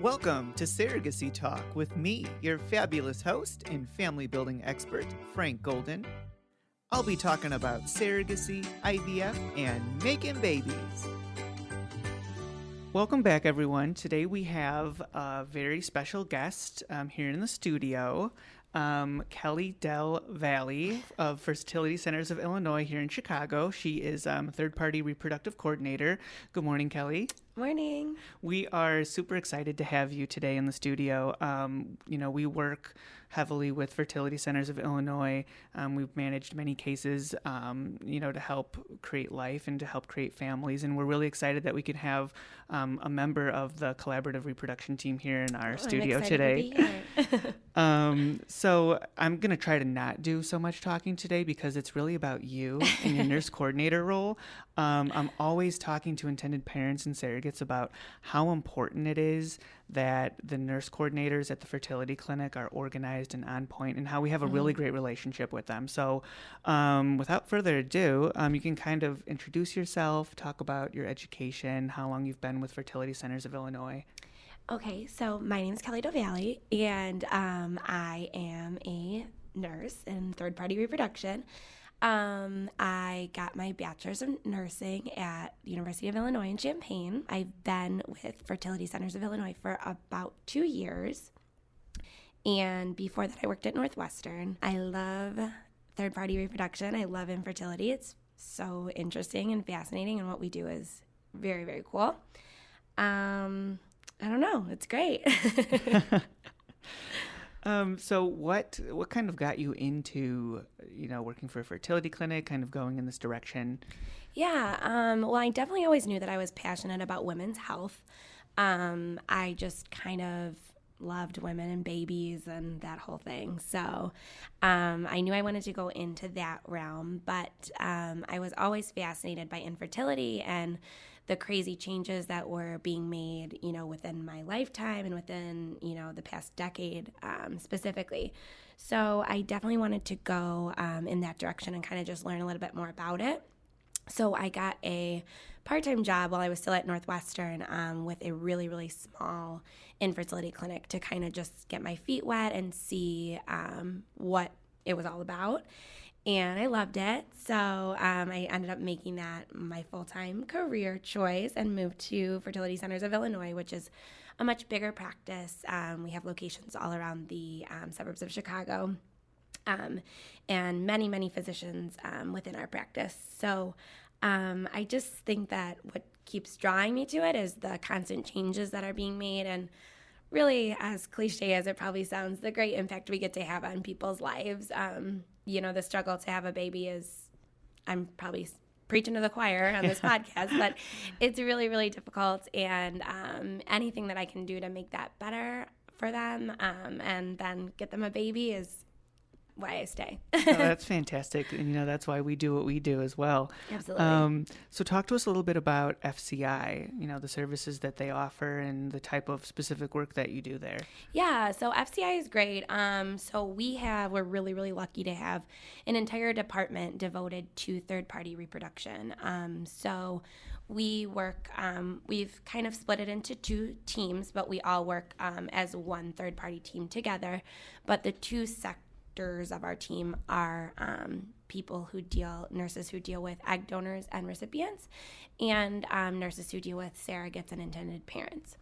Welcome to Surrogacy Talk with me, your fabulous host and family building expert, Frank Golden. I'll be talking about surrogacy, IVF, and making babies. Welcome back, everyone. Today we have a very special guest here in the studio, Kelly Del Valle of Fertility Centers of Illinois here in Chicago. She is Third Party Reproduction Coordinator. Good morning, Kelly. Morning. We are super excited to have you today in the studio. We work heavily with Fertility Centers of Illinois. We've managed many cases, to help create life and to help create families. And we're really excited that we could have a member of the collaborative reproduction team here in our studio today. So I'm going to try to not do so much talking today because it's really about you and your nurse coordinator role. I'm always talking to intended parents and surrogates about how important it is that the nurse coordinators at the fertility clinic are organized and on point, and how we have a really great relationship with them. So without further ado, you can kind of introduce yourself, talk about your education, how long you've been with Fertility Centers of Illinois. Okay, so my name is Kelly Del Valle, and I am a nurse in Third Party Reproduction. I got my bachelor's of nursing at the University of Illinois in Champaign. I've been with Fertility Centers of Illinois for about 2 years. And before that, I worked at Northwestern. I love third party reproduction. I love infertility. It's so interesting and fascinating, and what we do is very, very cool. I don't know. It's great. So what kind of got you into, working for a fertility clinic, kind of going in this direction? Yeah. Well, I definitely always knew that I was passionate about women's health. I just kind of loved women and babies and that whole thing. So I knew I wanted to go into that realm, but I was always fascinated by infertility and the crazy changes that were being made, within my lifetime and within, the past decade specifically. So I definitely wanted to go in that direction and kind of just learn a little bit more about it. So I got a part-time job while I was still at Northwestern with a really, really small infertility clinic to kind of just get my feet wet and see what it was all about. And I loved it. So I ended up making that my full-time career choice and moved to Fertility Centers of Illinois, which is a much bigger practice. We have locations all around the suburbs of Chicago. And many, many physicians within our practice. So I just think that what keeps drawing me to it is the constant changes that are being made, and really, as cliche as it probably sounds, the great impact we get to have on people's lives. The struggle to have a baby is, I'm probably preaching to the choir on this podcast, but it's really, really difficult, and anything that I can do to make that better for them and then get them a baby is why I stay. Oh, that's fantastic. And, that's why we do what we do as well. Absolutely. So talk to us a little bit about FCI, the services that they offer and the type of specific work that you do there. Yeah, so FCI is great. So we're really, really lucky to have an entire department devoted to third-party reproduction. So we work, we've kind of split it into two teams, but we all work as one third-party team together. But the two sectors of our team are nurses who deal with egg donors and recipients, and nurses who deal with surrogates and intended parents.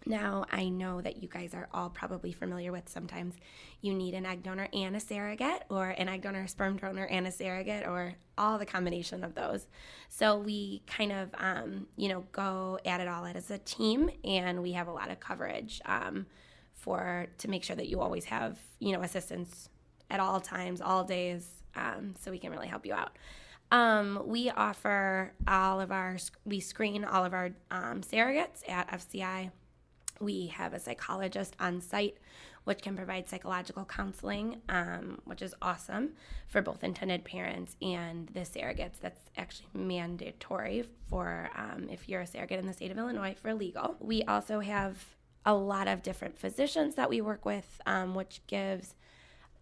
Now, I know that you guys are all probably familiar with sometimes you need an egg donor and a surrogate, or an egg donor, sperm donor, and a surrogate, or all the combination of those. So we kind of, go at it all as a team, and we have a lot of coverage to make sure that you always have, assistance at all times, all days, so we can really help you out. We screen all of our surrogates at FCI. We have a psychologist on site, which can provide psychological counseling, which is awesome for both intended parents and the surrogates. That's actually mandatory for if you're a surrogate in the state of Illinois for legal. We also have a lot of different physicians that we work with, which gives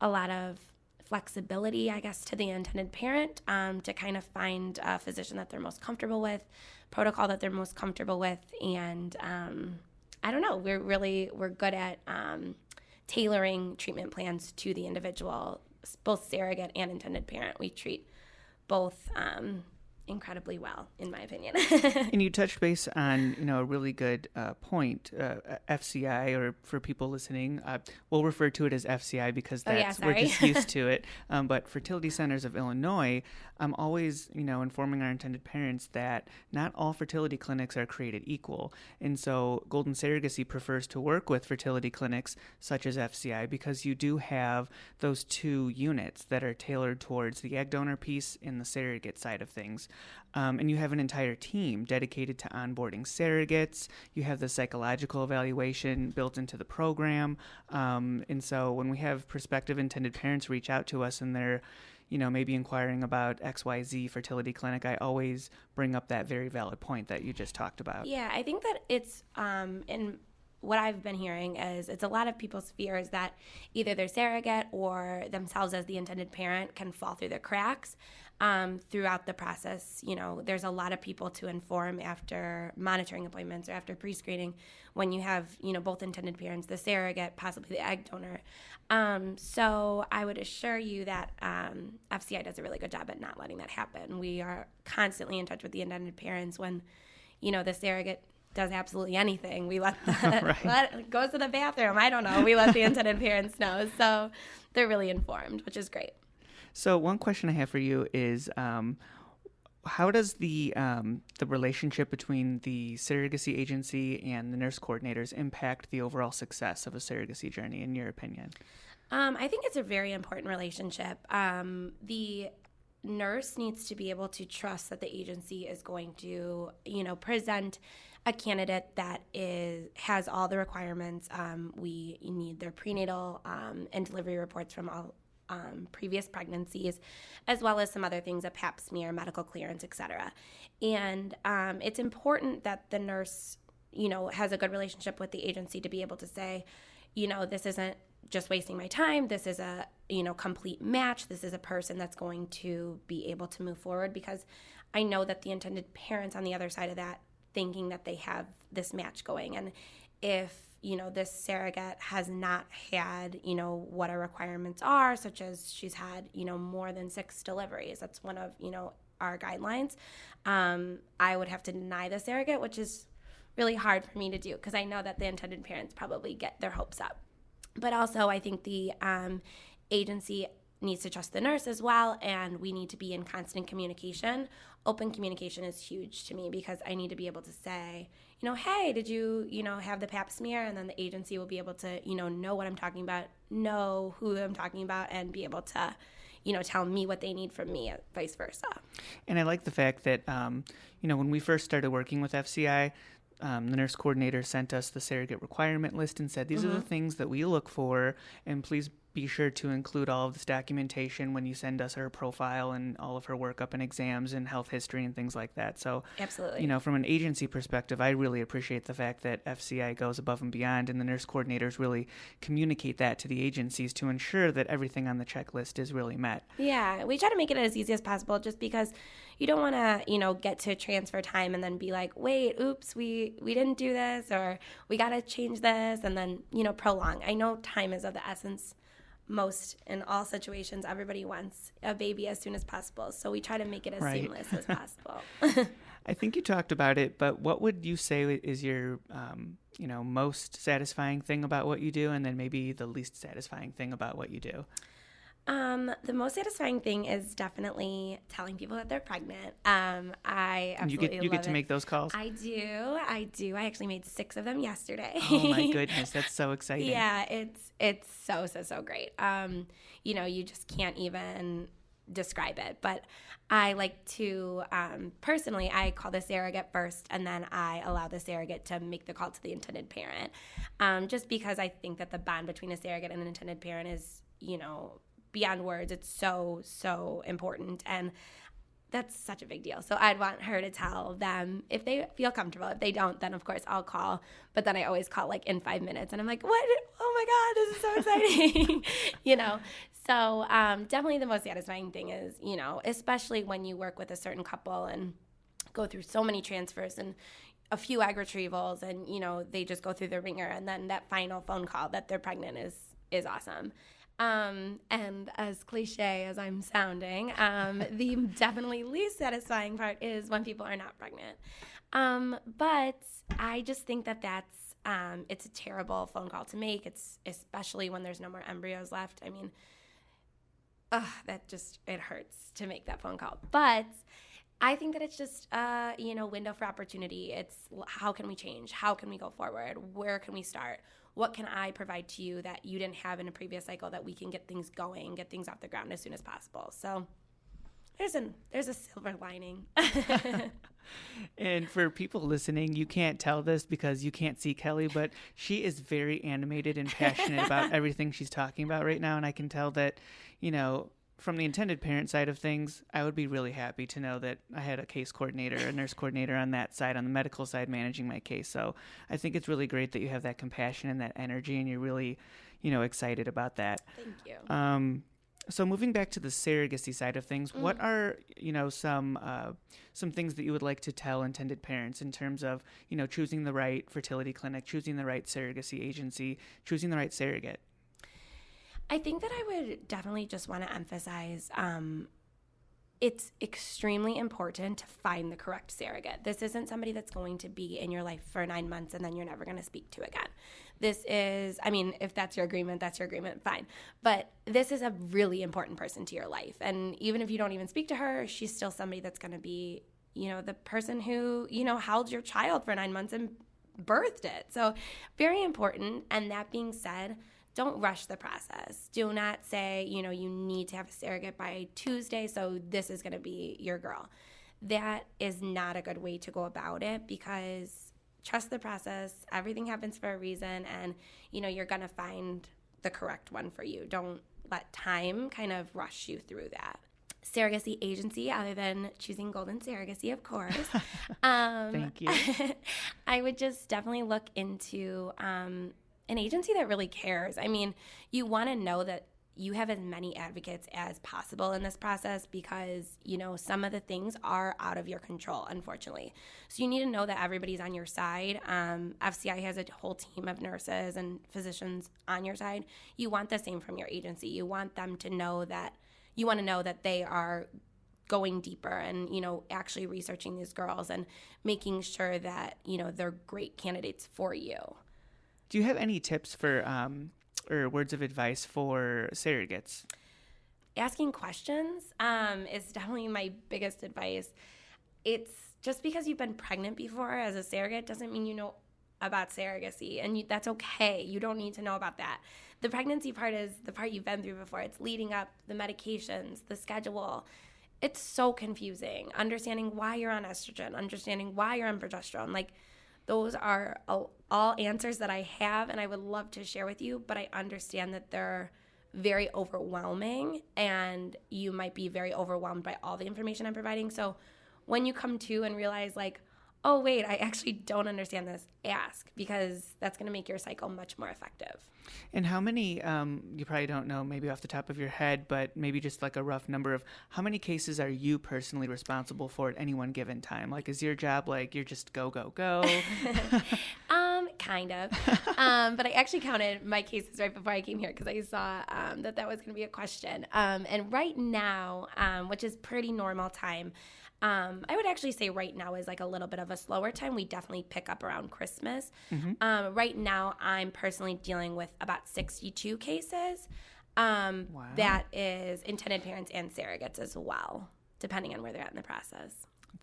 a lot of flexibility, I guess, to the intended parent to kind of find a physician that they're most comfortable with, protocol that they're most comfortable with, and I don't know, we're good at tailoring treatment plans to the individual, both surrogate and intended parent. We treat both incredibly well, in my opinion. And you touched base on, a really good point. FCI, or for people listening, we'll refer to it as FCI because we're just used to it. But Fertility Centers of Illinois, I'm always, informing our intended parents that not all fertility clinics are created equal. And so Golden Surrogacy prefers to work with fertility clinics such as FCI because you do have those two units that are tailored towards the egg donor piece and the surrogate side of things. And you have an entire team dedicated to onboarding surrogates. You have the psychological evaluation built into the program. And so when we have prospective intended parents reach out to us and they're, maybe inquiring about XYZ fertility clinic, I always bring up that very valid point that you just talked about. Yeah, I think that it's, in what I've been hearing is it's a lot of people's fears that either their surrogate or themselves as the intended parent can fall through the cracks throughout the process. There's a lot of people to inform after monitoring appointments or after pre-screening when you have, both intended parents, the surrogate, possibly the egg donor. So I would assure you that FCI does a really good job at not letting that happen. We are constantly in touch with the intended parents when, the surrogate does absolutely anything. We let goes to the bathroom. I don't know. We let the intended parents know. So they're really informed, which is great. So one question I have for you is, how does the relationship between the surrogacy agency and the nurse coordinators impact the overall success of a surrogacy journey, in your opinion? I think it's a very important relationship. The nurse needs to be able to trust that the agency is going to, present a candidate that has all the requirements. We need their prenatal and delivery reports from all previous pregnancies, as well as some other things, a pap smear, medical clearance, etc. And it's important that the nurse, has a good relationship with the agency to be able to say, this isn't just wasting my time. This is a, complete match. This is a person that's going to be able to move forward, because I know that the intended parents on the other side of that thinking that they have this match going. And if, this surrogate has not had, what our requirements are, such as she's had, more than 6 deliveries. That's one of, our guidelines. I would have to deny the surrogate, which is really hard for me to do because I know that the intended parents probably get their hopes up. But also I think the agency needs to trust the nurse as well, and we need to be in constant communication. Open communication is huge to me because I need to be able to say, hey, did you, have the pap smear? And then the agency will be able to, know what I'm talking about, know who I'm talking about, and be able to, tell me what they need from me, vice versa. And I like the fact that, when we first started working with FCI, the nurse coordinator sent us the surrogate requirement list and said, these are the things that we look for, and please be sure to include all of this documentation when you send us her profile and all of her workup and exams and health history and things like that. So, absolutely, from an agency perspective, I really appreciate the fact that FCI goes above and beyond, and the nurse coordinators really communicate that to the agencies to ensure that everything on the checklist is really met. Yeah, we try to make it as easy as possible, just because you don't want to, get to transfer time and then be like, wait, oops, we didn't do this, or we got to change this, and then, prolong. I know time is of the essence. Most in all situations, everybody wants a baby as soon as possible. So we try to make it as seamless as possible. I think you talked about it, but what would you say is your, most satisfying thing about what you do, and then maybe the least satisfying thing about what you do? The most satisfying thing is definitely telling people that they're pregnant. I absolutely you get to make those calls? I do. I actually made 6 of them yesterday. Oh my goodness, that's so exciting. Yeah, it's so great. You just can't even describe it. But I like to, personally, I call the surrogate first, and then I allow the surrogate to make the call to the intended parent. Just because I think that the bond between a surrogate and an intended parent is, beyond words. It's so important, and that's such a big deal. So I'd want her to tell them if they feel comfortable. If they don't, then of course I'll call, but then I always call like in 5 minutes, and I'm like, what? Oh my God, this is so exciting. So definitely the most satisfying thing is, especially when you work with a certain couple and go through so many transfers and a few egg retrievals and, they just go through the ringer, and then that final phone call that they're pregnant is awesome. And as cliche as I'm sounding, the definitely least satisfying part is when people are not pregnant. But I just think that's it's a terrible phone call to make. It's especially when there's no more embryos left. I mean, it hurts to make that phone call. But I think that it's just window for opportunity. It's how can we change? How can we go forward? Where can we start? What can I provide to you that you didn't have in a previous cycle that we can get things going, get things off the ground as soon as possible? So there's a silver lining. And for people listening, you can't tell this because you can't see Kelly, but she is very animated and passionate about everything she's talking about right now. And I can tell that, from the intended parent side of things, I would be really happy to know that I had a case coordinator, a nurse coordinator on that side, on the medical side, managing my case. So I think it's really great that you have that compassion and that energy, and you're really, excited about that. Thank you. So moving back to the surrogacy side of things, what are, some things that you would like to tell intended parents in terms of, choosing the right fertility clinic, choosing the right surrogacy agency, choosing the right surrogate? I think that I would definitely just want to emphasize it's extremely important to find the correct surrogate. This isn't somebody that's going to be in your life for 9 months and then you're never going to speak to again. This is, if that's your agreement, fine. But this is a really important person to your life. And even if you don't even speak to her, she's still somebody that's going to be, the person who, held your child for 9 months and birthed it. So very important. And that being said, don't rush the process. Do not say, you need to have a surrogate by Tuesday, so this is going to be your girl. That is not a good way to go about it, because trust the process. Everything happens for a reason, and, you're going to find the correct one for you. Don't let time kind of rush you through that. Surrogacy agency, other than choosing Golden Surrogacy, of course. Thank you. I would just definitely look into an agency that really cares. You want to know that you have as many advocates as possible in this process, because, some of the things are out of your control, unfortunately. So you need to know that everybody's on your side. FCI has a whole team of nurses and physicians on your side. You want the same from your agency. You want them to know that they are going deeper and, actually researching these girls and making sure that, they're great candidates for you. Do you have any tips for or words of advice for surrogates? Asking questions is definitely my biggest advice. It's just because you've been pregnant before as a surrogate doesn't mean you know about surrogacy, and that's okay. You don't need to know about that. The pregnancy part is the part you've been through before. It's leading up, the medications, the schedule. It's so confusing. Understanding why you're on estrogen, understanding why you're on progesterone, those are all answers that I have and I would love to share with you, but I understand that they're very overwhelming and you might be very overwhelmed by all the information I'm providing. So when you come to and realize oh, wait, I actually don't understand this, ask, because that's going to make your cycle much more effective. And how many, you probably don't know maybe off the top of your head, but maybe just a rough number of how many cases are you personally responsible for at any one given time? Is your job you're just go, go, go? Kind of. But I actually counted my cases right before I came here because I saw that was going to be a question. And right now, which is pretty normal time, I would actually say right now is a little bit of a slower time. We definitely pick up around Christmas. Mm-hmm. Right now, I'm personally dealing with about 62 cases. Wow. That is intended parents and surrogates as well, depending on where they're at in the process.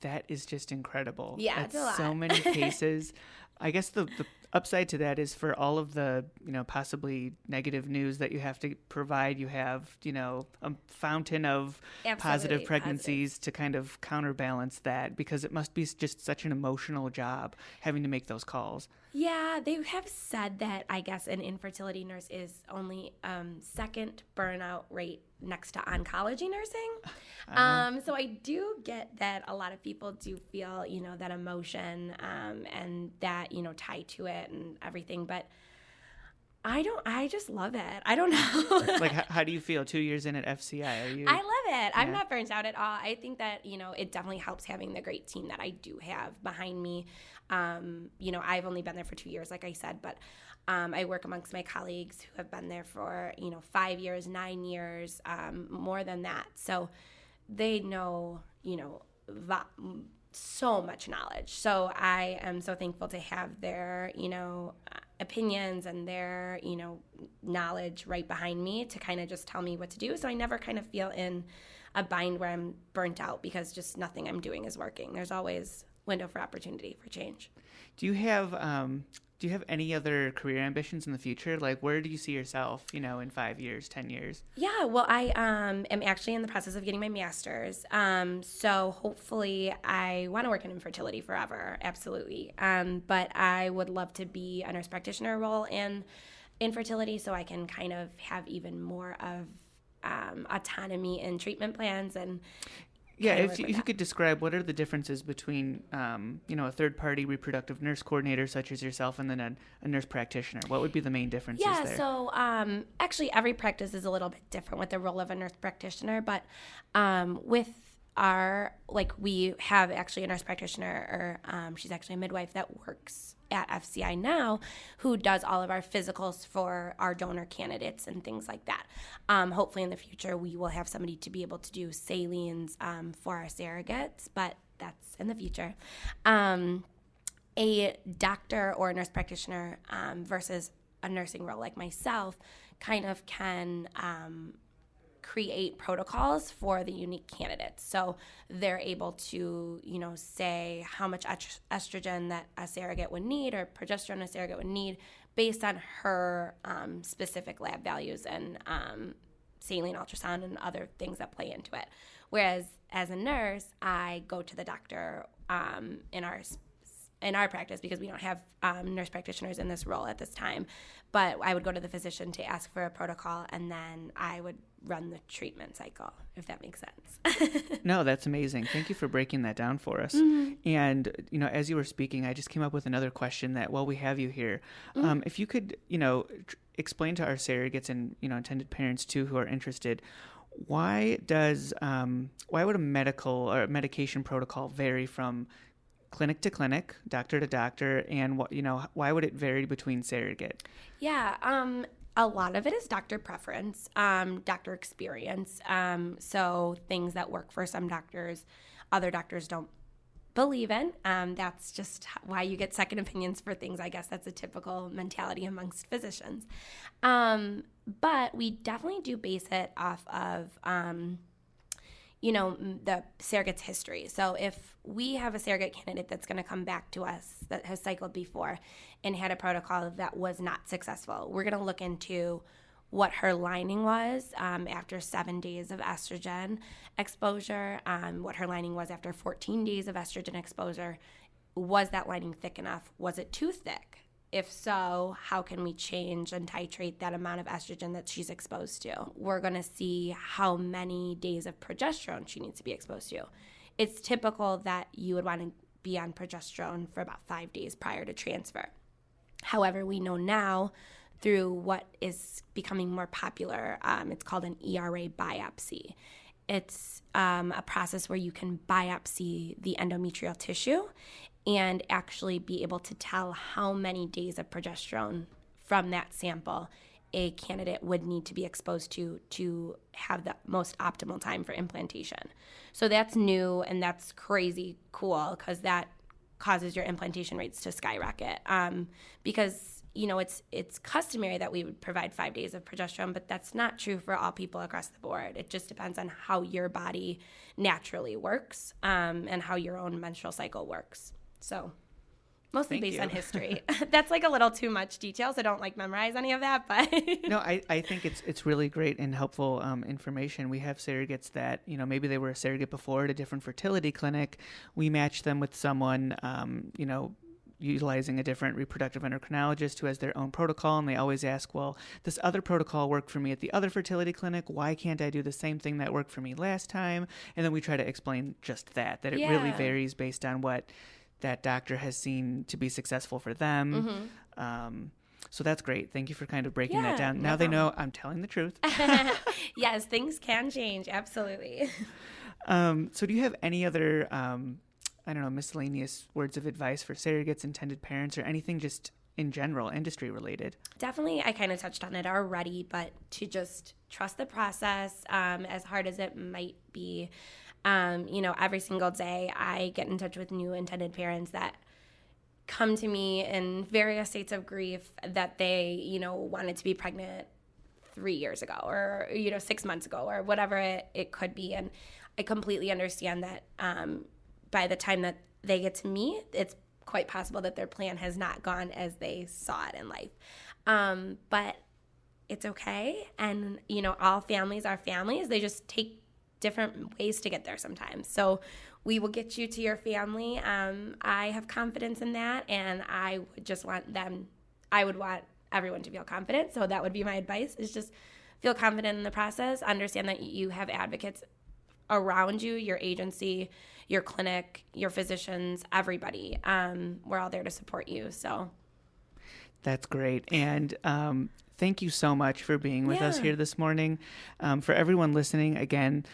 That is just incredible. Yeah, it's a lot. So many cases. I guess the upside to that is for all of the, possibly negative news that you have to provide, you have, a fountain of positive pregnancies to kind of counterbalance that, because it must be just such an emotional job having to make those calls. Yeah, they have said that, I guess, an infertility nurse is only second burnout rate next to oncology nursing. So I do get that a lot of people do feel, that emotion and that, tie to it and everything. But I just love it. I don't know. How do you feel 2 years in at FCI? I love it. Yeah. I'm not burnt out at all. I think that, it definitely helps having the great team that I do have behind me. I've only been there for 2 years, like I said, but I work amongst my colleagues who have been there for, 5 years, 9 years, more than that. So they know, so much knowledge. So I am so thankful to have their, opinions and their, knowledge right behind me to kind of just tell me what to do. So I never kind of feel in a bind where I'm burnt out because just nothing I'm doing is working. There's always window for opportunity for change. Do you have any other career ambitions in the future? Like, where do you see yourself, in 5 years, 10 years? Yeah, well, I am actually in the process of getting my master's. So hopefully I want to work in infertility forever, absolutely. But I would love to be a nurse practitioner role in infertility so I can kind of have even more of autonomy in treatment plans and yeah, if you could describe what are the differences between, a third-party reproductive nurse coordinator such as yourself and then a nurse practitioner. What would be the main differences there? Yeah, so actually every practice is a little bit different with the role of a nurse practitioner, but with we have actually a nurse practitioner, or she's actually a midwife that works at FCI now, who does all of our physicals for our donor candidates and things like that. Hopefully in the future we will have somebody to be able to do salines for our surrogates, but that's in the future. A doctor or a nurse practitioner versus a nursing role like myself kind of can create protocols for the unique candidates. So they're able to, say how much estrogen that a surrogate would need or progesterone a surrogate would need based on her specific lab values and saline ultrasound and other things that play into it. Whereas as a nurse, I go to the doctor in our practice because we don't have nurse practitioners in this role at this time. But I would go to the physician to ask for a protocol, and then I would run the treatment cycle, if that makes sense. No, that's amazing. Thank you for breaking that down for us. Mm-hmm. And, as you were speaking, I just came up with another question that while we have you here, if you could, explain to our surrogates and, intended parents too who are interested, why would a medical or medication protocol vary from clinic to clinic, doctor to doctor, and why would it vary between surrogate? Yeah, a lot of it is doctor preference, doctor experience. So things that work for some doctors, other doctors don't believe in. That's just why you get second opinions for things. I guess that's a typical mentality amongst physicians. But we definitely do base it off of the surrogate's history. So if we have a surrogate candidate that's going to come back to us that has cycled before and had a protocol that was not successful, we're going to look into what her lining was after 7 days of estrogen exposure, what her lining was after 14 days of estrogen exposure. Was that lining thick enough? Was it too thick? If so, how can we change and titrate that amount of estrogen that she's exposed to? We're going to see how many days of progesterone she needs to be exposed to. It's typical that you would want to be on progesterone for about 5 days prior to transfer. However, we know now through what is becoming more popular, it's called an ERA biopsy. It's a process where you can biopsy the endometrial tissue and actually be able to tell how many days of progesterone from that sample a candidate would need to be exposed to have the most optimal time for implantation. So that's new and that's crazy cool because that causes your implantation rates to skyrocket. Because it's customary that we would provide 5 days of progesterone, but that's not true for all people across the board. It just depends on how your body naturally works and how your own menstrual cycle works. So mostly based on history. That's like a little too much detail, so don't memorize any of that. But no, I think it's really great and helpful information. We have surrogates that, maybe they were a surrogate before at a different fertility clinic. We match them with someone, utilizing a different reproductive endocrinologist who has their own protocol, and they always ask, well, this other protocol worked for me at the other fertility clinic. Why can't I do the same thing that worked for me last time? And then we try to explain just that it really varies based on what that doctor has seen to be successful for them. Mm-hmm. So that's great. Thank you for kind of breaking that down. Now they know I'm telling the truth. Yes, things can change. Absolutely. So do you have any other miscellaneous words of advice for surrogates, intended parents, or anything just in general, industry related? Definitely, I kind of touched on it already, but to just trust the process, as hard as it might be. Every single day I get in touch with new intended parents that come to me in various states of grief that they, wanted to be pregnant 3 years ago or, 6 months ago or whatever it could be. And I completely understand that by the time that they get to me, it's quite possible that their plan has not gone as they saw it in life. But it's okay. And, all families are families. They just take different ways to get there sometimes. So we will get you to your family. I have confidence in that, and I would want everyone to feel confident. So that would be my advice, is just feel confident in the process. Understand that you have advocates around you, your agency, your clinic, your physicians, everybody. We're all there to support you. So that's great. And thank you so much for being with us here this morning. For everyone listening, again,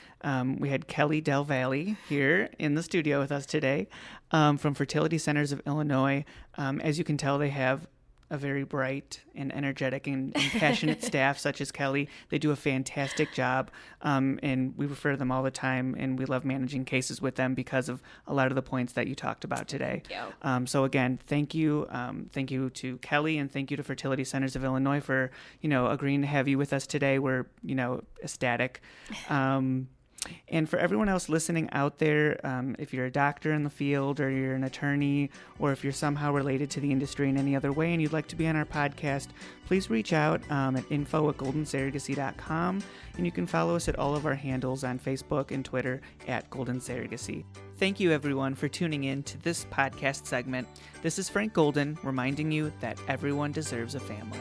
we had Kelly Del Valle here in the studio with us today from Fertility Centers of Illinois. As you can tell, they have a very bright and energetic and passionate staff such as Kelly. They do a fantastic job, and we refer to them all the time, and we love managing cases with them because of a lot of the points that you talked about today. Thank you. So again, thank you. Thank you to Kelly, and thank you to Fertility Centers of Illinois for, agreeing to have you with us today. We're, ecstatic. And for everyone else listening out there, if you're a doctor in the field or you're an attorney or if you're somehow related to the industry in any other way and you'd like to be on our podcast, please reach out at info@goldensurrogacy.com, and you can follow us at all of our handles on Facebook and Twitter at Golden Surrogacy. Thank you, everyone, for tuning in to this podcast segment. This is Frank Golden reminding you that everyone deserves a family.